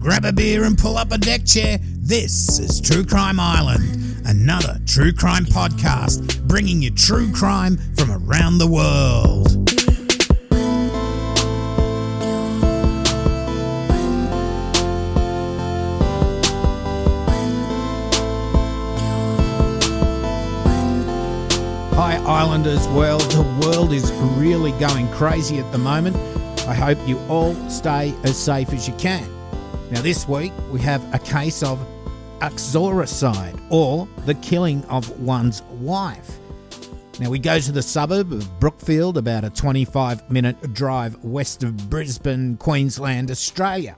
grab a beer and pull up a deck chair. This is True Crime Island, another true crime podcast bringing you true crime from around the world. Hi Islanders, well, the world is really going crazy at the moment. I hope you all stay as safe as you can. Now this week we have a case of uxoricide, or the killing of one's wife. Now we go to the suburb of Brookfield, about a 25-minute drive west of Brisbane, Queensland, Australia.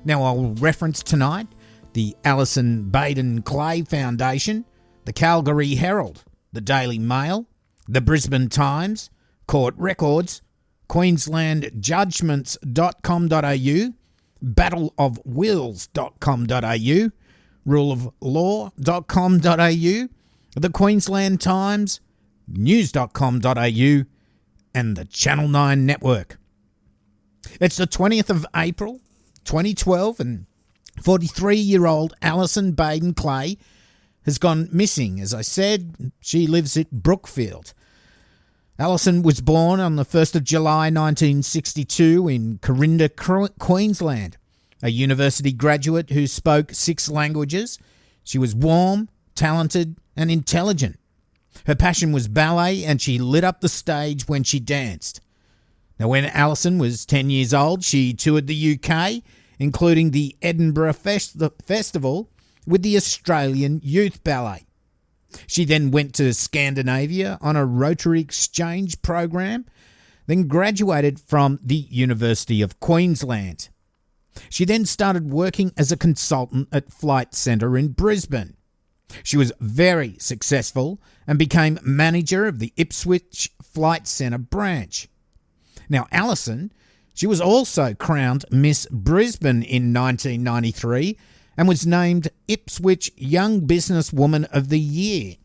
Now I'll reference tonight the Allison Baden-Clay Foundation, the Calgary Herald, the Daily Mail, the Brisbane Times, court records, queenslandjudgments.com.au, battleofwills.com.au, ruleoflaw.com.au, the Queensland Times, news.com.au, and the Channel 9 network. It's the 20th of April, 2012, and 43-year-old Allison Baden-Clay has gone missing. As I said, she lives at Brookfield. Allison was born on the 1st of July 1962 in Corinda, Queensland. A university graduate who spoke 6 languages, she was warm, talented and intelligent. Her passion was ballet, and she lit up the stage when she danced. Now, when Allison was 10 years old, she toured the UK, including the Edinburgh Festival, with the Australian Youth Ballet. She then went to Scandinavia on a Rotary exchange program, then graduated from the University of Queensland. She then started working as a consultant at Flight Centre in Brisbane. She was very successful and became manager of the Ipswich Flight Centre branch. Now, Allison, she was also crowned Miss Brisbane in 1993 and was named Ipswich Young Businesswoman of the Year.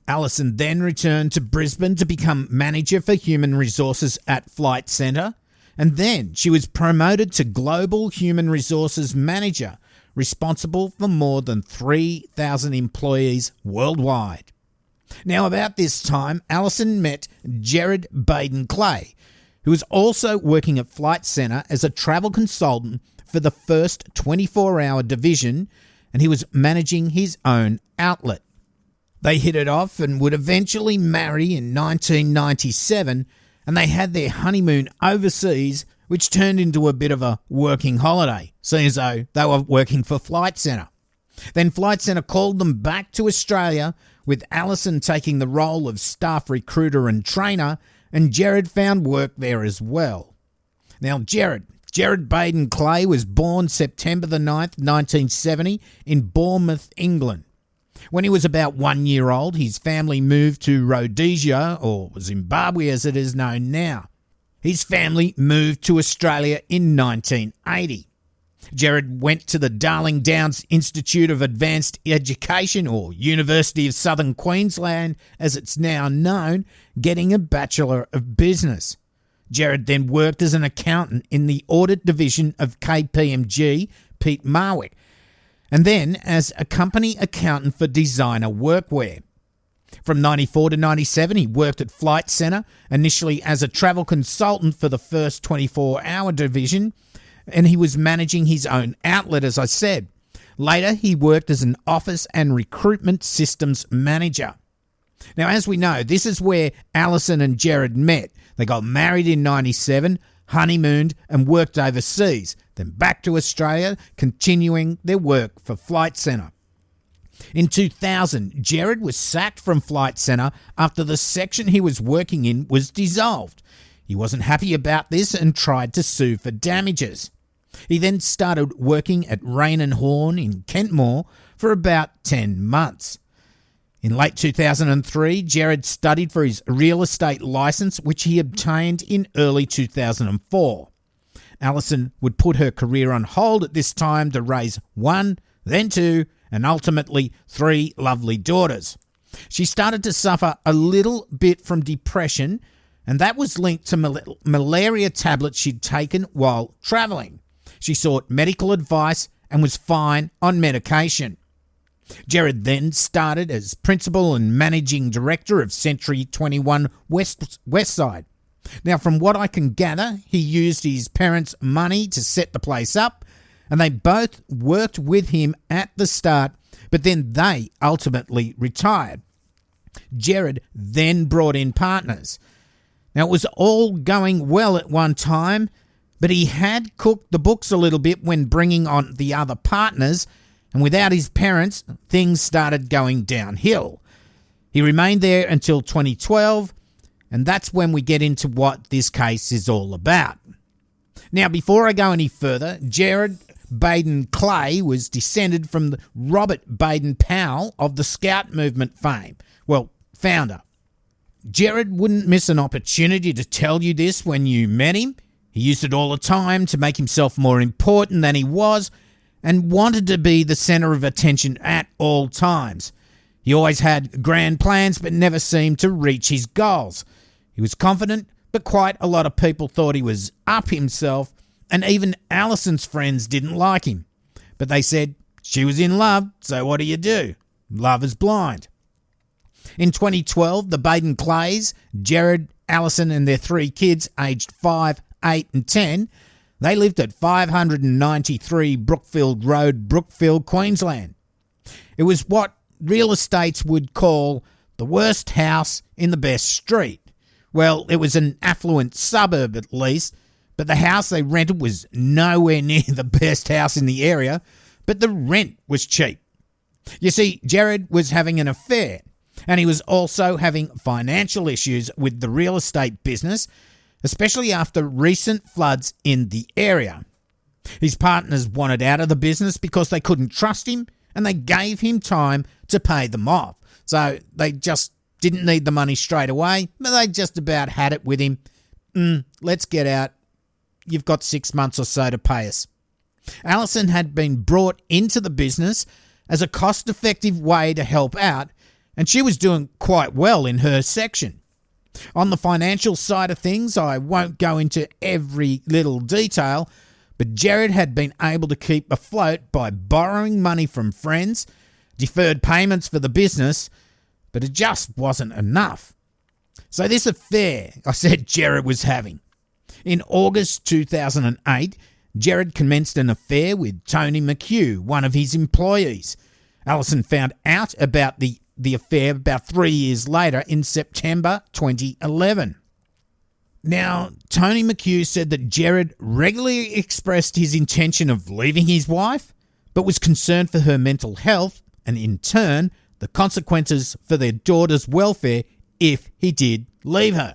Allison then returned to Brisbane to become manager for human resources at Flight Centre, and then she was promoted to Global Human Resources Manager, responsible for more than 3,000 employees worldwide. Now, about this time, Allison met Gerard Baden-Clay, who was also working at Flight Centre as a travel consultant for the first 24-hour division, and he was managing his own outlet. They hit it off and would eventually marry in 1997, and they had their honeymoon overseas, which turned into a bit of a working holiday, seeing as though they were working for Flight Centre. Then Flight Centre called them back to Australia, with Allison taking the role of staff recruiter and trainer, and Gerard found work there as well. Now, Gerard Baden-Clay was born September the 9th, 1970 in Bournemouth, England. When he was about 1 year old, his family moved to Rhodesia, or Zimbabwe as it is known now. His family moved to Australia in 1980. Gerard went to the Darling Downs Institute of Advanced Education, or University of Southern Queensland as it's now known, getting a Bachelor of Business. Gerard then worked as an accountant in the audit division of KPMG, Pete Marwick, and then as a company accountant for designer workwear. From 94 to 97, he worked at Flight Centre, initially as a travel consultant for the first 24-hour division, and he was managing his own outlet, as I said. Later, he worked as an office and recruitment systems manager. Now, as we know, this is where Allison and Gerard met. They got married in 97, honeymooned and worked overseas, then back to Australia, continuing their work for Flight Centre. In 2000, Gerard was sacked from Flight Centre after the section he was working in was dissolved. He wasn't happy about this and tried to sue for damages. He then started working at Rain and Horn in Kentmore for about 10 months. In late 2003, Gerard studied for his real estate licence, which he obtained in early 2004. Allison would put her career on hold at this time to raise 1, then 2, and ultimately 3 lovely daughters. She started to suffer a little bit from depression, and that was linked to malaria tablets she'd taken while travelling. She sought medical advice and was fine on medication. Gerard then started as principal and managing director of Century 21 Westside. Now, from what I can gather, he used his parents' money to set the place up, and they both worked with him at the start, but then they ultimately retired. Gerard then brought in partners. Now, it was all going well at one time, but he had cooked the books a little bit when bringing on the other partners, and without his parents, things started going downhill. He remained there until 2012, and that's when we get into what this case is all about. Now, before I go any further, Gerard Baden-Clay was descended from the Robert Baden-Powell of the Scout movement fame. Well, founder. Gerard wouldn't miss an opportunity to tell you this when you met him. He used it all the time to make himself more important than he was and wanted to be the centre of attention at all times. He always had grand plans but never seemed to reach his goals. He was confident, but quite a lot of people thought he was up himself, and even Allison's friends didn't like him. But they said she was in love, so what do you do? Love is blind. In 2012, the Baden-Clays, Gerard, Allison and their 3 kids aged 5, 8 and 10, they lived at 593 Brookfield Road, Brookfield, Queensland. It was what real estates would call the worst house in the best street. Well, it was an affluent suburb at least, but the house they rented was nowhere near the best house in the area, but the rent was cheap. You see, Gerard was having an affair, and he was also having financial issues with the real estate business, especially after recent floods in the area. His partners wanted out of the business because they couldn't trust him, and they gave him time to pay them off. So they just didn't need the money straight away, but they just about had it with him. Let's get out. You've got 6 months or so to pay us. Allison had been brought into the business as a cost-effective way to help out, and she was doing quite well in her section. On the financial side of things, I won't go into every little detail, but Gerard had been able to keep afloat by borrowing money from friends, deferred payments for the business, but it just wasn't enough. So this affair I said Gerard was having. In August 2008, Gerard commenced an affair with Tony McHugh, one of his employees. Allison found out about the affair about 3 years later in September 2011. Now, Tony McHugh said that Gerard regularly expressed his intention of leaving his wife, but was concerned for her mental health and, in turn, the consequences for their daughter's welfare if he did leave her.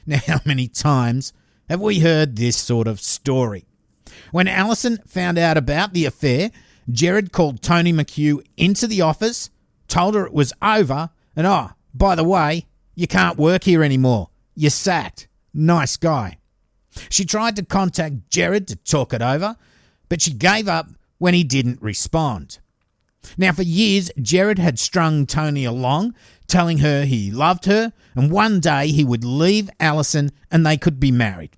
Now, how many times have we heard this sort of story? When Allison found out about the affair, Gerard called Tony McHugh into the office, told her it was over, and by the way, you can't work here anymore. You're sacked. Nice guy. She tried to contact Gerard to talk it over, but she gave up when he didn't respond. Now, for years, Gerard had strung Tony along, telling her he loved her, and one day he would leave Allison and they could be married.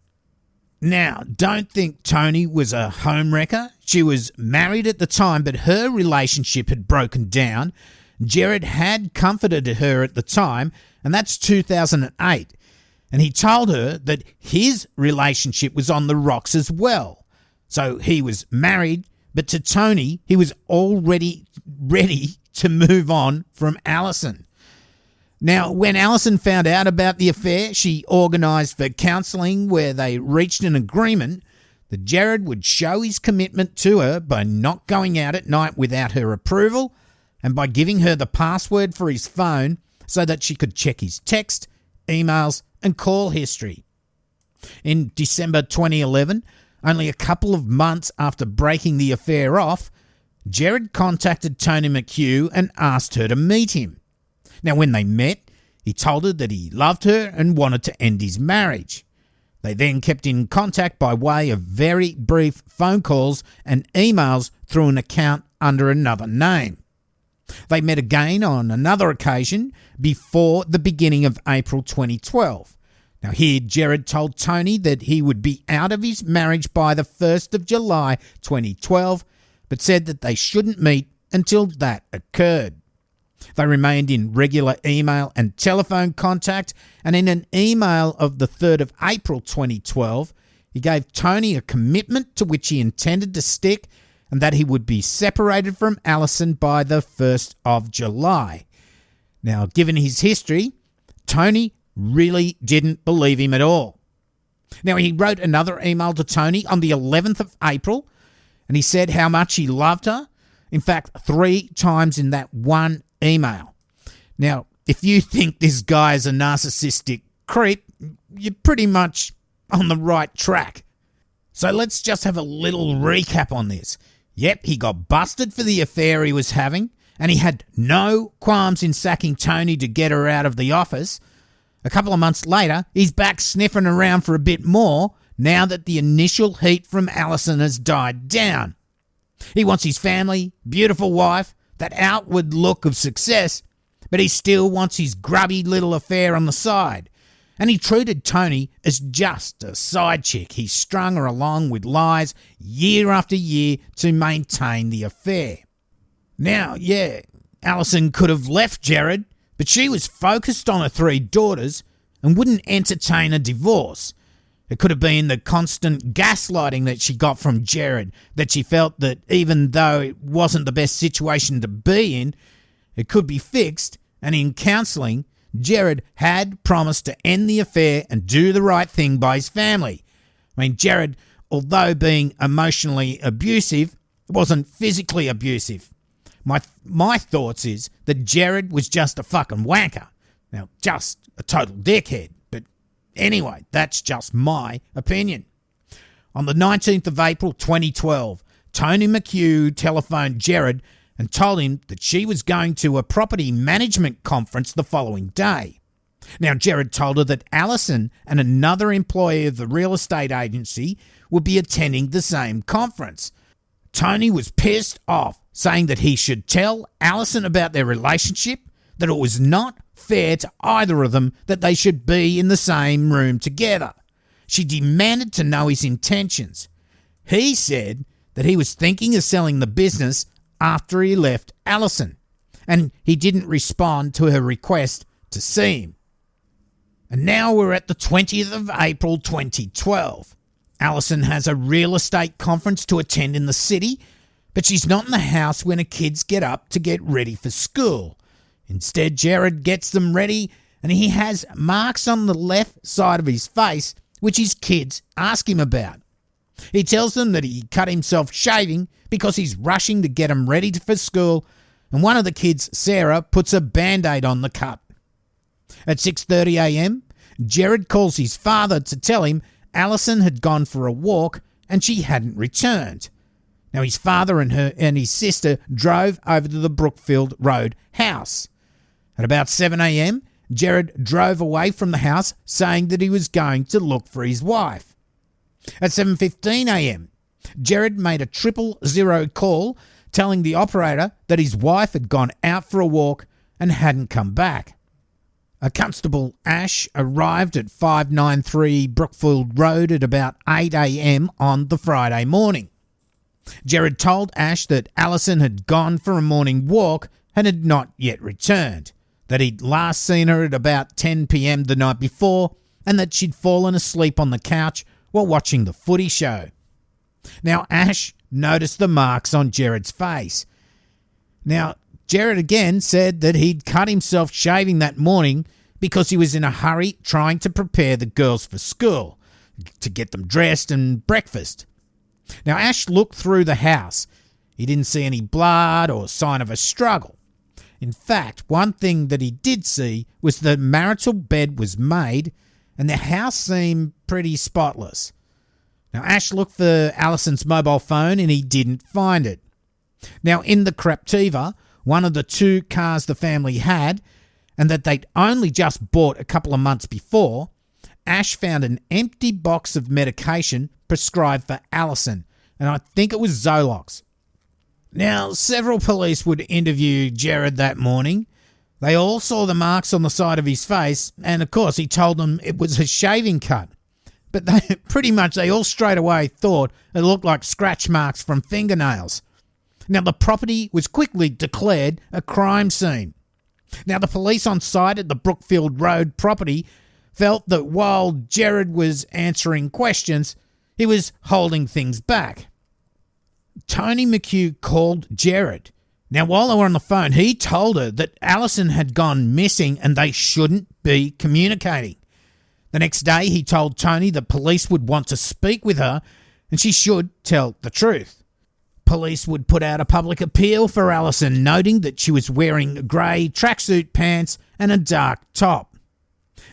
Now, don't think Tony was a homewrecker. She was married at the time, but her relationship had broken down. Gerard had comforted her at the time, and that's 2008. And he told her that his relationship was on the rocks as well. So he was married, but to Tony, he was already ready to move on from Allison. Now, when Allison found out about the affair, she organised for counselling where they reached an agreement that Gerard would show his commitment to her by not going out at night without her approval and by giving her the password for his phone so that she could check his text, emails and call history. In December 2011, only a couple of months after breaking the affair off, Gerard contacted Tony McHugh and asked her to meet him. Now, when they met, he told her that he loved her and wanted to end his marriage. They then kept in contact by way of very brief phone calls and emails through an account under another name. They met again on another occasion before the beginning of April 2012. Now here, Gerard told Tony that he would be out of his marriage by the 1st of July 2012, but said that they shouldn't meet until that occurred. They remained in regular email and telephone contact, and in an email of the 3rd of April 2012, he gave Tony a commitment to which he intended to stick, and that he would be separated from Allison by the 1st of July. Now, given his history, Tony really didn't believe him at all. Now, he wrote another email to Tony on the 11th of April, and he said how much he loved her. In fact, 3 times in that one email. Now, if you think this guy is a narcissistic creep, you're pretty much on the right track. So let's just have a little recap on this. Yep, he got busted for the affair he was having, and he had no qualms in sacking Tony to get her out of the office. A couple of months later, he's back sniffing around for a bit more now that the initial heat from Allison has died down. He wants his family, beautiful wife, that outward look of success, but he still wants his grubby little affair on the side. And he treated Tony as just a side chick. He strung her along with lies year after year to maintain the affair. Now, yeah, Allison could have left Gerard, but she was focused on her 3 daughters and wouldn't entertain a divorce. It could have been the constant gaslighting that she got from Gerard, that she felt that even though it wasn't the best situation to be in, it could be fixed, and in counselling, Gerard had promised to end the affair and do the right thing by his family. I mean, Gerard, although being emotionally abusive, wasn't physically abusive. My thoughts is that Gerard was just a fucking wanker. Now, just a total dickhead. But anyway, that's just my opinion. On the 19th of April 2012, Tony McHugh telephoned Gerard and told him that she was going to a property management conference the following day. Now, Gerard told her that Allison and another employee of the real estate agency would be attending the same conference. Tony was pissed off, saying that he should tell Allison about their relationship, that it was not fair to either of them that they should be in the same room together. She demanded to know his intentions. He said that he was thinking of selling the business after he left Allison, and he didn't respond to her request to see him. And now we're at the 20th of April 2012. Allison has a real estate conference to attend in the city, but she's not in the house when her kids get up to get ready for school. Instead, Gerard gets them ready, and he has marks on the left side of his face, which his kids ask him about. He tells them that he cut himself shaving because he's rushing to get them ready for school, and one of the kids, Sarah, puts a Band-Aid on the cut. At 6:30 a.m, Gerard calls his father to tell him Allison had gone for a walk and she hadn't returned. Now, his father and his sister drove over to the Brookfield Road house. At about 7 a.m, Gerard drove away from the house saying that he was going to look for his wife. At 7:15 a.m, Gerard made a 000 call telling the operator that his wife had gone out for a walk and hadn't come back. A Constable Ash arrived at 593 Brookfield Road at about 8 a.m. on the Friday morning. Gerard told Ash that Allison had gone for a morning walk and had not yet returned, that he'd last seen her at about 10 p.m. the night before, and that she'd fallen asleep on the couch while watching the footy show. Now, Ash noticed the marks on Gerard's face. Now, Gerard again said that he'd cut himself shaving that morning because he was in a hurry trying to prepare the girls for school, to get them dressed and breakfast. Now, Ash looked through the house. He didn't see any blood or sign of a struggle. In fact, one thing that he did see was the marital bed was made and the house seemed pretty spotless. Now, Ash looked for Allison's mobile phone and he didn't find it. Now, in the Craptiva, one of the 2 cars the family had, and that they'd only just bought a couple of months before, Ash found an empty box of medication prescribed for Allison, and I think it was Zolox. Now, several police would interview Gerard that morning. They all saw the marks on the side of his face, and of course he told them it was a shaving cut. But they all straight away thought it looked like scratch marks from fingernails. Now, the property was quickly declared a crime scene. Now, the police on site at the Brookfield Road property felt that while Gerard was answering questions, he was holding things back. Tony McHugh called Gerard. Now, while they were on the phone, he told her that Allison had gone missing and they shouldn't be communicating. The next day, he told Tony that police would want to speak with her and she should tell the truth. Police would put out a public appeal for Allison, noting that she was wearing grey tracksuit pants and a dark top.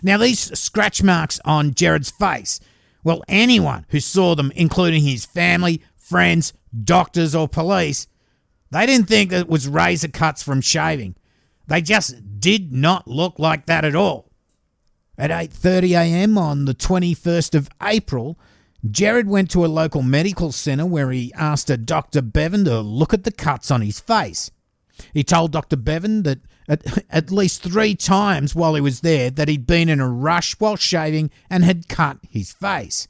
Now, these scratch marks on Gerard's face, well, anyone who saw them, including his family, friends, doctors or police, they didn't think it was razor cuts from shaving. They just did not look like that at all. At 8:30 a.m. on the 21st of April, Gerard went to a local medical centre where he asked a Dr. Bevan to look at the cuts on his face. He told Dr. Bevan that at least 3 times while he was there that he'd been in a rush while shaving and had cut his face.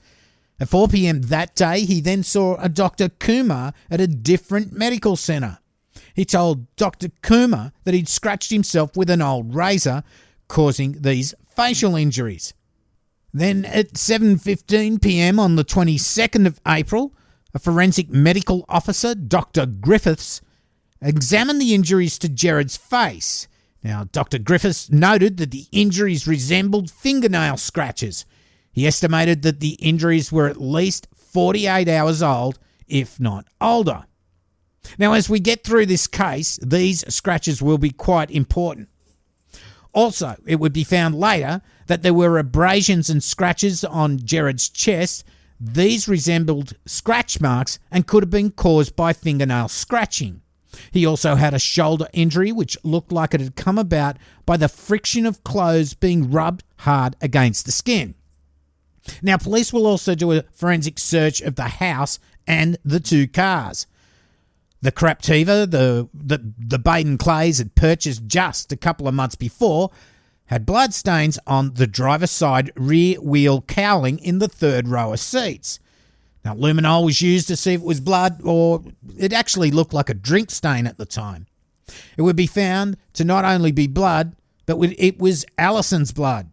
At 4 p.m. that day, he then saw a Dr. Kumar at a different medical centre. He told Dr. Kumar that he'd scratched himself with an old razor, causing these facial injuries. Then at 7:15 p.m. on the 22nd of April, a forensic medical officer, Dr. Griffiths, examined the injuries to Gerard's face. Now, Dr. Griffiths noted that the injuries resembled fingernail scratches. He estimated that the injuries were at least 48 hours old, if not older. Now, as we get through this case, these scratches will be quite important. Also, it would be found later that there were abrasions and scratches on Gerard's chest. These resembled scratch marks and could have been caused by fingernail scratching. He also had a shoulder injury which looked like it had come about by the friction of clothes being rubbed hard against the skin. Now, police will also do a forensic search of the house and the 2 cars. The Craptiva, the Baden-Clays had purchased just a couple of months before, had bloodstains on the driver's side rear wheel cowling in the 3rd row of seats. Now, luminol was used to see if it was blood, or it actually looked like a drink stain at the time. It would be found to not only be blood, but it was Allison's blood.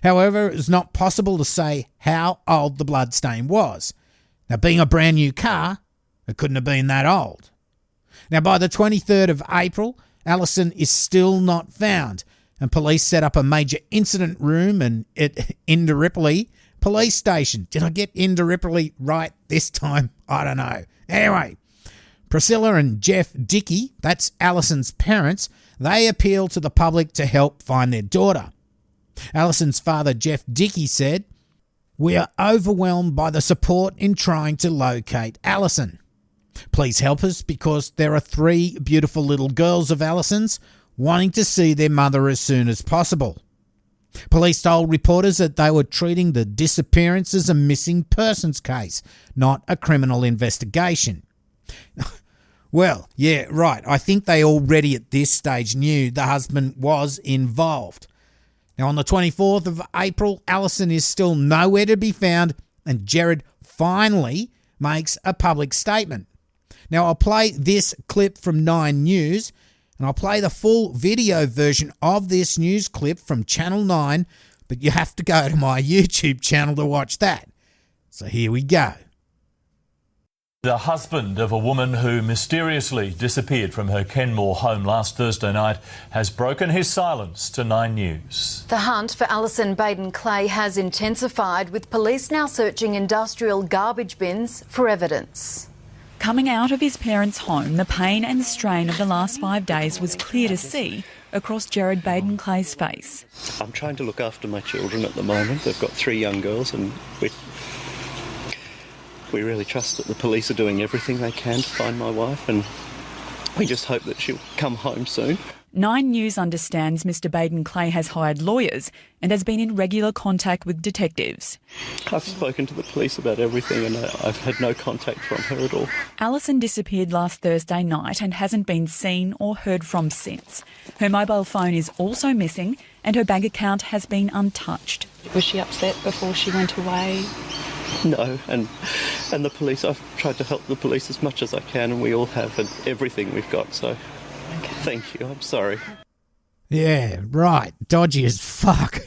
However, it was not possible to say how old the blood stain was. Now, being a brand new car, it couldn't have been that old. Now, by the 23rd of April, Allison is still not found, and police set up a major incident room at Indooroopilly Police Station. Did I get Indooroopilly right this time? I don't know. Anyway, Priscilla and Jeff Dickey, that's Allison's parents, they appealed to the public to help find their daughter. Allison's father, Jeff Dickey, said, "We are overwhelmed by the support in trying to locate Allison. Please help us because there are 3 beautiful little girls of Allison's wanting to see their mother as soon as possible." Police told reporters that they were treating the disappearance as a missing persons case, not a criminal investigation. Well, yeah, right. I think they already at this stage knew the husband was involved. Now, on the 24th of April, Allison is still nowhere to be found, and Gerard finally makes a public statement. Now, I'll play this clip from 9 News, and I'll play the full video version of this news clip from Channel 9, but you have to go to my YouTube channel to watch that. So here we go. The husband of a woman who mysteriously disappeared from her Kenmore home last Thursday night has broken his silence to 9 News. The hunt for Allison Baden-Clay has intensified, with police now searching industrial garbage bins for evidence. Coming out of his parents' home, the pain and strain of the last 5 days was clear to see across Gerard Baden-Clay's face. I'm trying to look after my children at the moment. They've got 3 young girls, and we really trust that the police are doing everything they can to find my wife, and We just hope that she'll come home soon. 9 News understands Mr Baden-Clay has hired lawyers and has been in regular contact with detectives. I've spoken to the police about everything and I've had no contact from her at all. Allison disappeared last Thursday night and hasn't been seen or heard from since. Her mobile phone is also missing and her bank account has been untouched. Was she upset before she went away? No, and the police, I've tried to help the police as much as I can, and we all have everything we've got, so thank you, I'm sorry. Yeah, right, dodgy as fuck.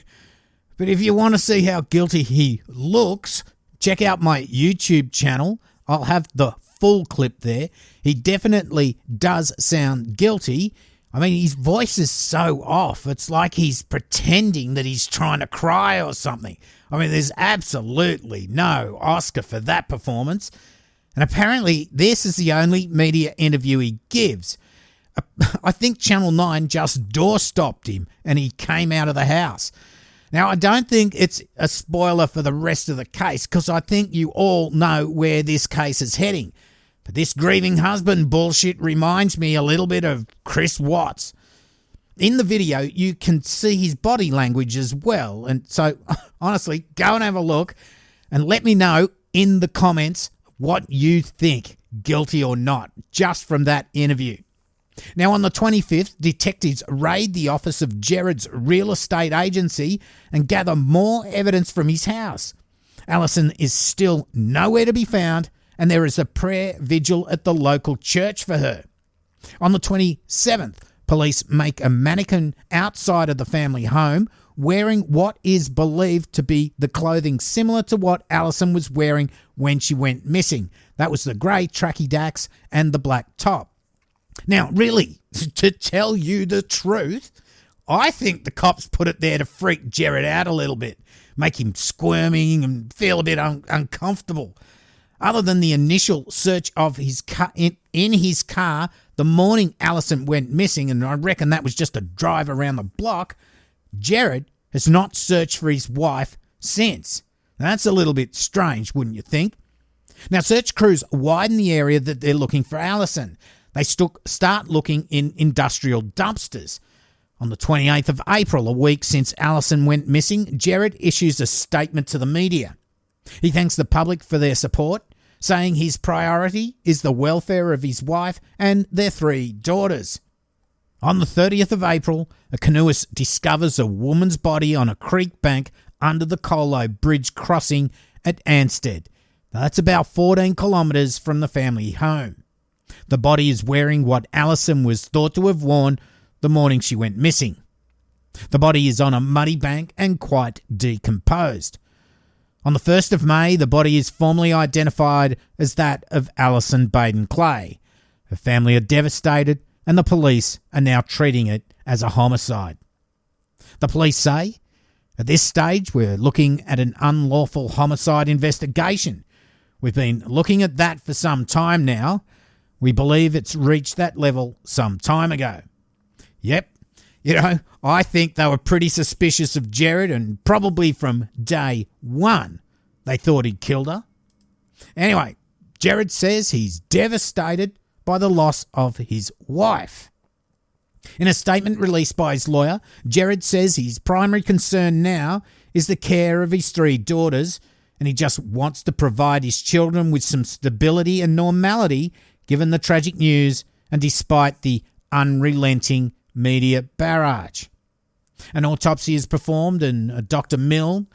But if you want to see how guilty he looks, check out my YouTube channel. I'll have the full clip there. He definitely does sound guilty. I mean, his voice is so off. It's like he's pretending that he's trying to cry or something. I mean, there's absolutely no Oscar for that performance. And apparently this is the only media interview he gives. I think Channel 9 just door-stopped him and he came out of the house. Now, I don't think it's a spoiler for the rest of the case because I think you all know where this case is heading. But this grieving husband bullshit reminds me a little bit of Chris Watts. In the video, you can see his body language as well. And so, honestly, go and have a look and let me know in the comments what you think, guilty or not, just from that interview. Now, on the 25th, detectives raid the office of Gerard's real estate agency and gather more evidence from his house. Allison is still nowhere to be found, and there is a prayer vigil at the local church for her. On the 27th, police make a mannequin outside of the family home wearing what is believed to be the clothing similar to what Allison was wearing when she went missing. That was the grey tracky dacks and the black top. Now, really, to tell you the truth, I think the cops put it there to freak Gerard out a little bit, make him squirming and feel a bit uncomfortable. Other than the initial search of his car, in his car the morning Allison went missing, and I reckon that was just a drive around the block, Gerard has not searched for his wife since. That's a little bit strange, wouldn't you think? Now, search crews widen the area that they're looking for Allison. They start looking in industrial dumpsters. On the 28th of April, a week since Allison went missing, Gerard issues a statement to the media. He thanks the public for their support, saying his priority is the welfare of his wife and their 3 daughters. On the 30th of April, a canoeist discovers a woman's body on a creek bank under the Colo Bridge crossing at Anstead. That's about 14 kilometres from the family home. The body is wearing what Allison was thought to have worn the morning she went missing. The body is on a muddy bank and quite decomposed. On the 1st of May, the body is formally identified as that of Allison Baden-Clay. Her family are devastated and the police are now treating it as a homicide. The police say, at this stage, we're looking at an unlawful homicide investigation. We've been looking at that for some time now. We believe it's reached that level some time ago. Yep, I think they were pretty suspicious of Gerard, and probably from day one they thought he'd killed her. Anyway, Gerard says he's devastated by the loss of his wife. In a statement released by his lawyer, Gerard says his primary concern now is the care of his 3 daughters, and he just wants to provide his children with some stability and normality given the tragic news and despite the unrelenting media barrage. An autopsy is performed and Dr. Mill,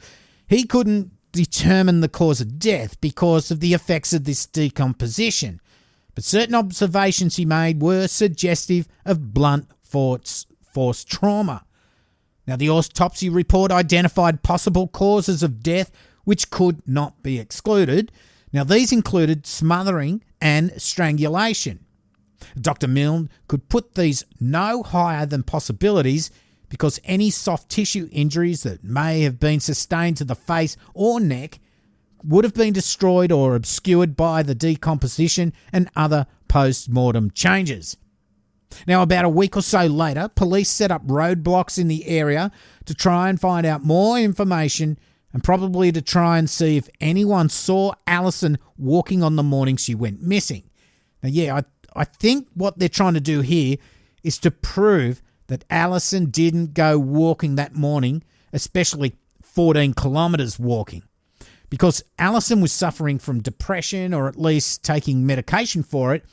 he couldn't determine the cause of death because of the effects of this decomposition, but certain observations he made were suggestive of blunt force trauma. Now, the autopsy report identified possible causes of death which could not be excluded. Now, these included smothering and strangulation. Dr. Milne could put these no higher than possibilities because any soft tissue injuries that may have been sustained to the face or neck would have been destroyed or obscured by the decomposition and other post-mortem changes. Now, about a week or so later, police set up roadblocks in the area to try and find out more information and probably to try and see if anyone saw Allison walking on the morning she went missing. Now, yeah, I think what they're trying to do here is to prove that Allison didn't go walking that morning, especially 14 kilometres walking, because Allison was suffering from depression or at least taking medication for it.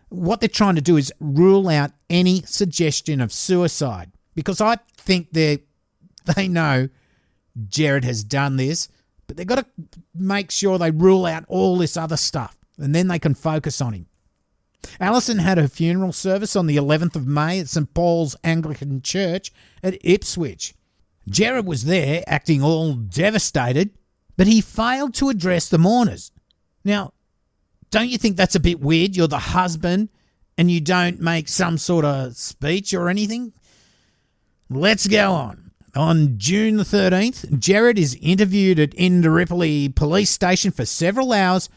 What they're trying to do is rule out any suggestion of suicide, because I think they know Gerard has done this, but they've got to make sure they rule out all this other stuff, and then they can focus on him. Allison had her funeral service on the 11th of May at St Paul's Anglican Church at Ipswich. Gerard was there, acting all devastated, but he failed to address the mourners. Now, don't you think that's a bit weird? You're the husband and you don't make some sort of speech or anything? Let's go on. On June the 13th, Gerard is interviewed at Indooroopilly Police Station for several hours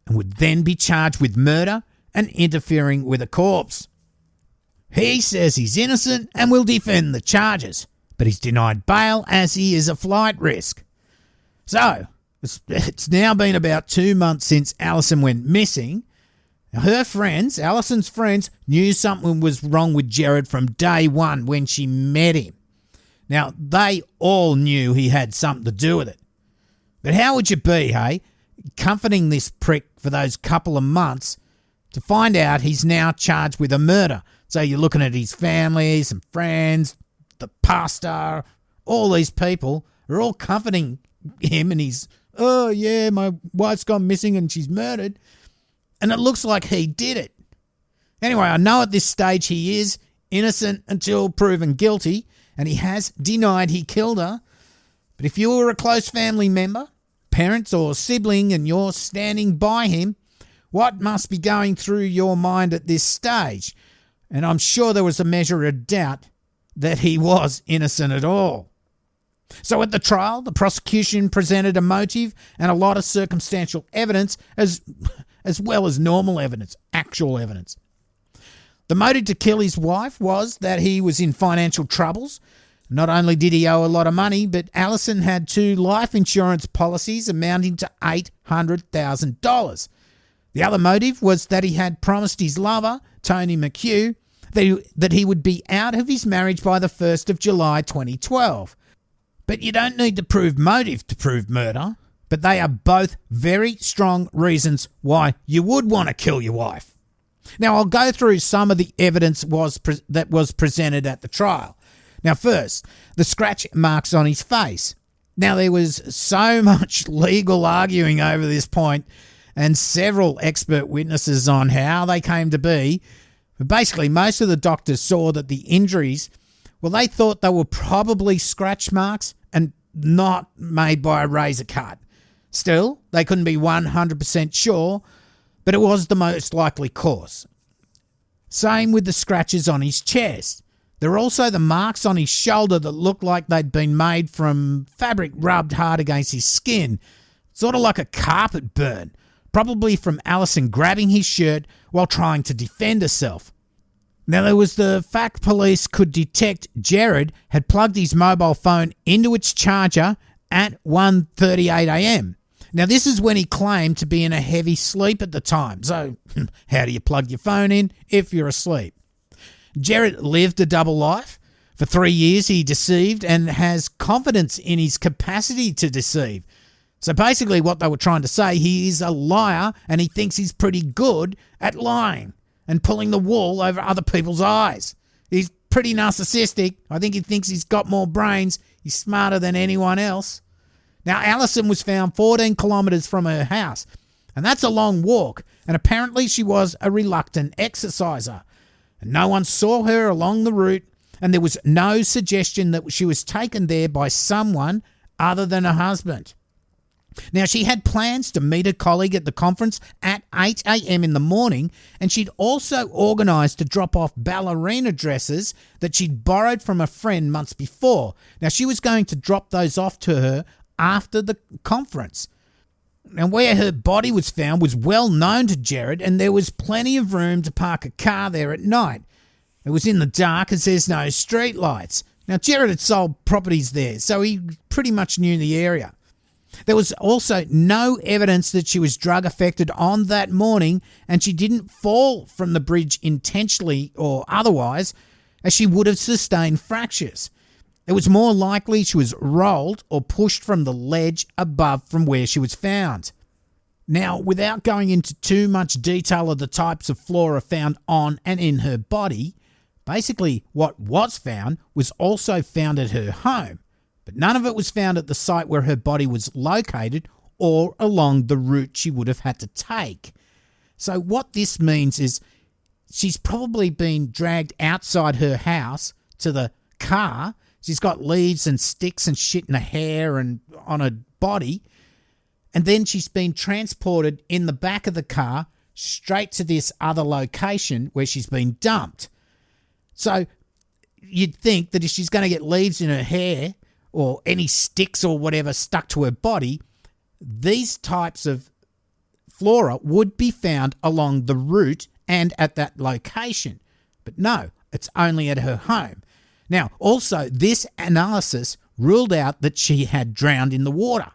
and would then be charged with murder and interfering with a corpse. He says he's innocent and will defend the charges, but he's denied bail as he is a flight risk. So, it's now been about 2 months since Allison went missing. Her friends, Allison's friends, knew something was wrong with Gerard from day one when she met him. Now, they all knew he had something to do with it. But how would you be, hey, comforting this prick for those couple of months to find out he's now charged with a murder? So you're looking at his family, some friends, the pastor, all these people are all comforting him, and he's, oh yeah, my wife's gone missing and she's murdered. And it looks like he did it. Anyway, I know at this stage he is innocent until proven guilty, and he has denied he killed her. But if you were a close family member, parents or sibling, and you're standing by him, what must be going through your mind at this stage? And I'm sure there was a measure of doubt that he was innocent at all. So at the trial, the prosecution presented a motive and a lot of circumstantial evidence as well as normal evidence, actual evidence. The motive to kill his wife was that he was in financial troubles. Not only did he owe a lot of money, but Allison had 2 life insurance policies amounting to $800,000. The other motive was that he had promised his lover, Tony McHugh, that he would be out of his marriage by the 1st of July 2012. But you don't need to prove motive to prove murder, but they are both very strong reasons why you would want to kill your wife. Now, I'll go through some of the evidence that was presented at the trial. Now, first, the scratch marks on his face. Now, there was so much legal arguing over this point and several expert witnesses on how they came to be. But basically, most of the doctors saw that the injuries, well, they thought they were probably scratch marks and not made by a razor cut. Still, they couldn't be 100% sure, but it was the most likely cause. Same with the scratches on his chest. There were also the marks on his shoulder that looked like they'd been made from fabric rubbed hard against his skin, sort of like a carpet burn, probably from Allison grabbing his shirt while trying to defend herself. Now, there was the fact police could detect Gerard had plugged his mobile phone into its charger at 1:38 a.m. Now, this is when he claimed to be in a heavy sleep at the time. So, how do you plug your phone in if you're asleep? Gerard lived a double life. For 3 years, he deceived and has confidence in his capacity to deceive. So basically what they were trying to say, he is a liar and he thinks he's pretty good at lying and pulling the wool over other people's eyes. He's pretty narcissistic. I think he thinks he's got more brains. He's smarter than anyone else. Now, Allison was found 14 kilometres from her house, and that's a long walk, and apparently she was a reluctant exerciser. And no one saw her along the route, and there was no suggestion that she was taken there by someone other than her husband. Now, she had plans to meet a colleague at the conference at 8 a.m. in the morning, and she'd also organised to drop off ballerina dresses that she'd borrowed from a friend months before. Now, she was going to drop those off to her after the conference. Now, where her body was found was well known to Gerard, and there was plenty of room to park a car there at night. It was in the dark as there's no street lights. Now, Gerard had sold properties there, so he pretty much knew the area. There was also no evidence that she was drug affected on that morning, and she didn't fall from the bridge intentionally or otherwise, as she would have sustained fractures. It was more likely she was rolled or pushed from the ledge above from where she was found. Now, without going into too much detail of the types of flora found on and in her body, basically what was found was also found at her home, but none of it was found at the site where her body was located or along the route she would have had to take. So what this means is she's probably been dragged outside her house to the car. She's got leaves and sticks and shit in her hair and on her body. And then she's been transported in the back of the car straight to this other location where she's been dumped. So you'd think that if she's going to get leaves in her hair or any sticks or whatever stuck to her body, these types of flora would be found along the route and at that location. But no, it's only at her home. Now, also, this analysis ruled out that she had drowned in the water.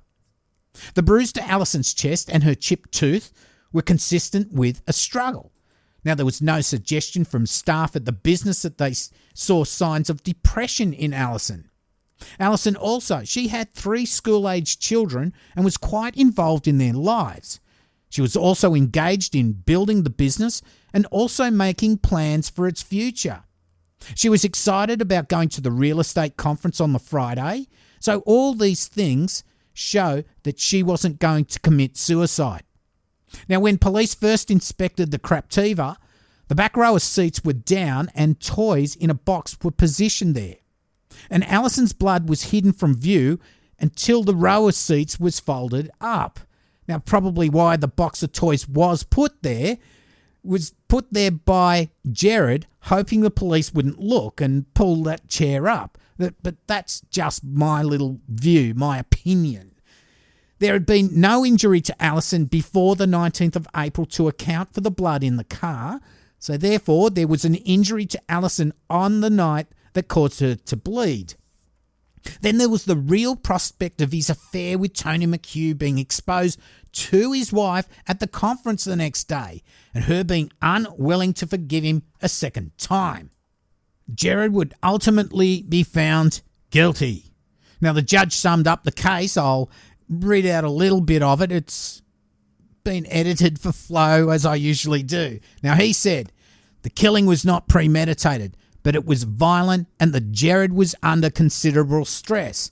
The bruise to Allison's chest and her chipped tooth were consistent with a struggle. Now, there was no suggestion from staff at the business that they saw signs of depression in Allison. Allison also, she had 3 school-aged children and was quite involved in their lives. She was also engaged in building the business and also making plans for its future. She was excited about going to the real estate conference on the Friday, so all these things show that she wasn't going to commit suicide. Now, when police first inspected the Craptiva, the back row of seats were down and toys in a box were positioned there. And Allison's blood was hidden from view until the row of seats was folded up. Now, probably why the box of toys was put there by Gerard, hoping the police wouldn't look and pull that chair up. But that's just my little view, my opinion. There had been no injury to Allison before the 19th of April to account for the blood in the car, so therefore there was an injury to Allison on the night that caused her to bleed. Then there was the real prospect of his affair with Tony McHugh being exposed to his wife at the conference the next day, and her being unwilling to forgive him a second time. Gerard would ultimately be found guilty. Now, the judge summed up the case. I'll read out a little bit of it. It's been edited for flow, as I usually do. Now, he said, the killing was not premeditated, but it was violent and that Gerard was under considerable stress.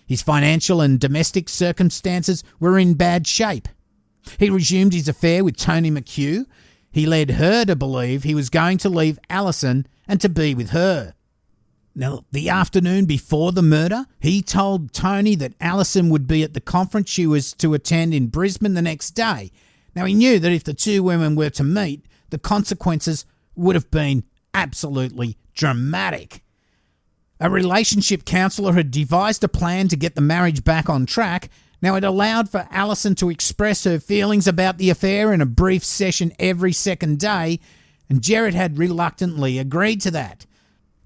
His financial and domestic circumstances were in bad shape. He resumed his affair with Tony McHugh. He led her to believe he was going to leave Allison and to be with her. Now, the afternoon before the murder, he told Tony that Allison would be at the conference she was to attend in Brisbane the next day. Now, he knew that if the two women were to meet, the consequences would have been absolutely dramatic. A relationship counsellor had devised a plan to get the marriage back on track. Now, it allowed for Allison to express her feelings about the affair in a brief session every second day, and Gerard had reluctantly agreed to that.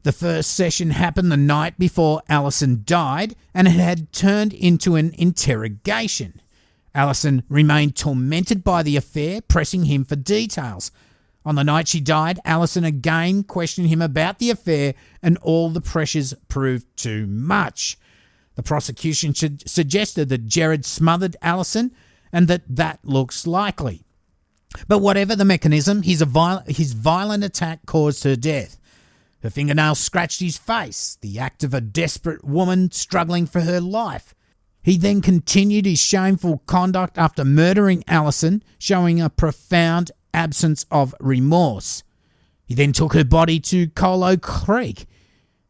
The first session happened the night before Allison died, and it had turned into an interrogation. Allison remained tormented by the affair, pressing him for details. On the night she died, Allison again questioned him about the affair, and all the pressures proved too much. The prosecution suggested that Gerard smothered Allison, and that looks likely. But whatever the mechanism, his violent attack caused her death. Her fingernails scratched his face, the act of a desperate woman struggling for her life. He then continued his shameful conduct after murdering Allison, showing a profound absence of remorse. He then took her body to Colo Creek.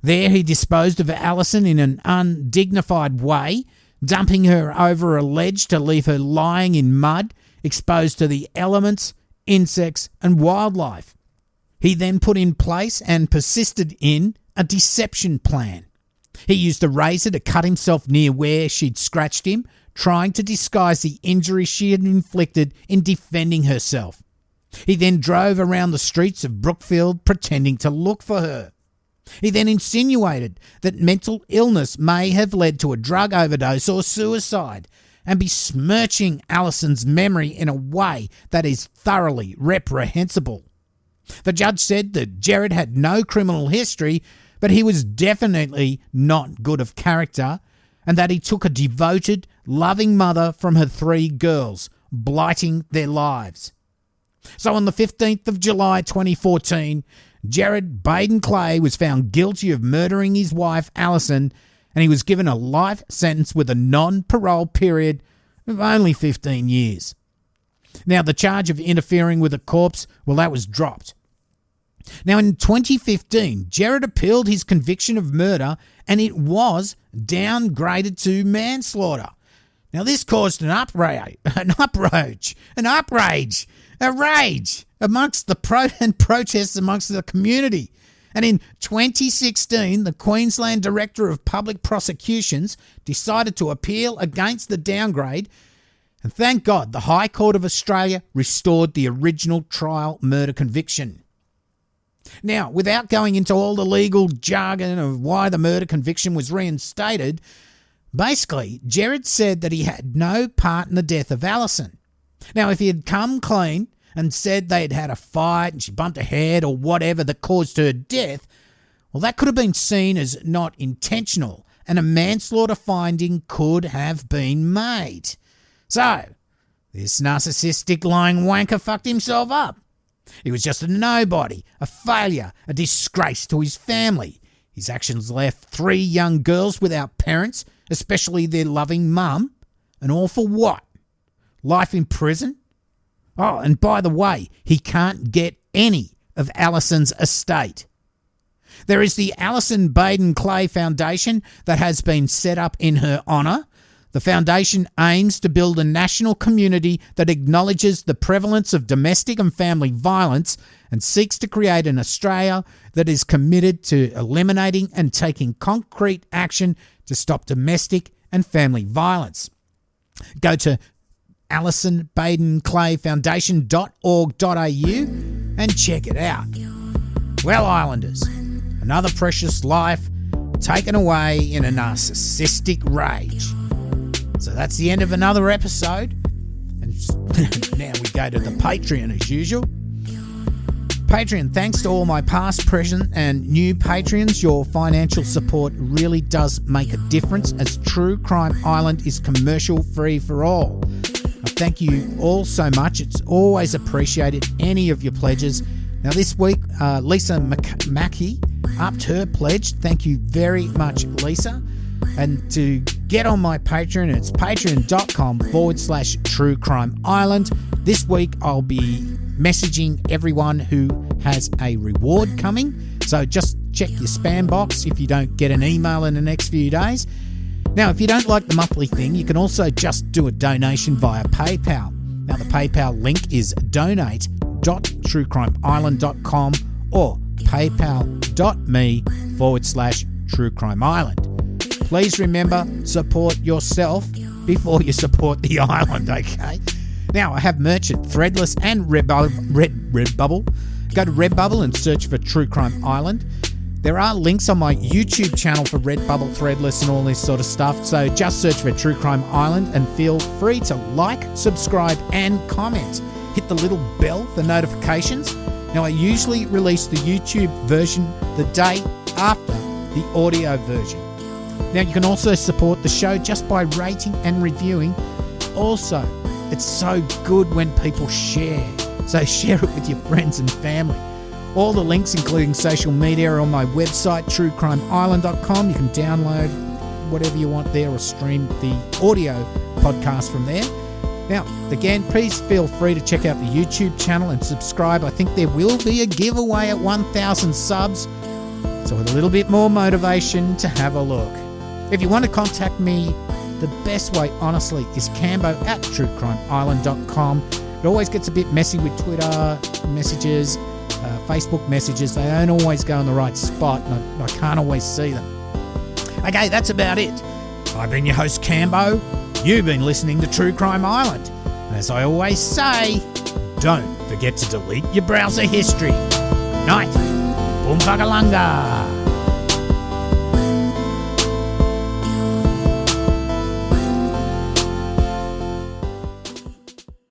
There he disposed of Allison in an undignified way, dumping her over a ledge to leave her lying in mud, exposed to the elements, insects and wildlife. He then put in place and persisted in a deception plan. He used a razor to cut himself near where she'd scratched him, trying to disguise the injury she had inflicted in defending herself. He then drove around the streets of Brookfield pretending to look for her. He then insinuated that mental illness may have led to a drug overdose or suicide, and besmirching Allison's memory in a way that is thoroughly reprehensible. The judge said that Gerard had no criminal history, but he was definitely not good of character, and that he took a devoted, loving mother from her 3 girls, blighting their lives. So on the 15th of July 2014, Gerard Baden-Clay was found guilty of murdering his wife Allison, and he was given a life sentence with a non-parole period of only 15 years. Now, the charge of interfering with a corpse, well, that was dropped. Now, in 2015, Gerard appealed his conviction of murder, and it was downgraded to manslaughter. Now, this caused a rage amongst the protests amongst the community. And in 2016, the Queensland Director of Public Prosecutions decided to appeal against the downgrade, and thank God the High Court of Australia restored the original trial murder conviction. Now, without going into all the legal jargon of why the murder conviction was reinstated, basically, Gerard said that he had no part in the death of Allison. Now, if he had come clean and said they'd had a fight and she bumped her head or whatever that caused her death, well, that could have been seen as not intentional, and a manslaughter finding could have been made. So, this narcissistic lying wanker fucked himself up. He was just a nobody, a failure, a disgrace to his family. His actions left 3 young girls without parents, especially their loving mum, and all for what? Life in prison? Oh, and by the way, he can't get any of Allison's estate. There is the Allison Baden-Clay Foundation that has been set up in her honour. The foundation aims to build a national community that acknowledges the prevalence of domestic and family violence and seeks to create an Australia that is committed to eliminating and taking concrete action to stop domestic and family violence. Go to AllisonBadenclayFoundation.org.au and check it out. Well, Islanders, another precious life taken away in a narcissistic rage. So that's the end of another episode. And now we go to the Patreon as usual. Patreon, thanks to all my past, present and new Patreons. Your financial support really does make a difference, as True Crime Island is commercial free for all. Thank you all so much. It's always appreciated, any of your pledges. Now this week, Lisa Mackey upped her pledge. Thank you very much, Lisa. And to get on my Patreon, it's patreon.com/True Crime Island. This week I'll be messaging everyone who has a reward coming. So just check your spam box if you don't get an email in the next few days. Now, if you don't like the monthly thing, you can also just do a donation via PayPal. Now, the PayPal link is donate.truecrimeisland.com or paypal.me/True Crime Island. Please remember, support yourself before you support the island, okay? Now, I have merch at Threadless and Redbubble. Go to Redbubble and search for True Crime Island. There are links on my YouTube channel for Redbubble, Threadless and all this sort of stuff, so just search for True Crime Island and feel free to like, subscribe and comment. Hit the little bell for notifications. Now, I usually release the YouTube version the day after the audio version. Now, you can also support the show just by rating and reviewing. Also, it's so good when people share, so share it with your friends and family. All the links, including social media, are on my website, truecrimeisland.com. You can download whatever you want there or stream the audio podcast from there. Now, again, please feel free to check out the YouTube channel and subscribe. I think there will be a giveaway at 1,000 subs, so with a little bit more motivation to have a look. If you want to contact me, the best way, honestly, is cambo@truecrimeisland.com. It always gets a bit messy with Twitter messages, Facebook messages. They don't always go in the right spot, and I can't always see them. Okay, that's about it. I've been your host, Cambo. You've been listening to True Crime Island. And as I always say, don't forget to delete your browser history. Night. Boom Bagalanga.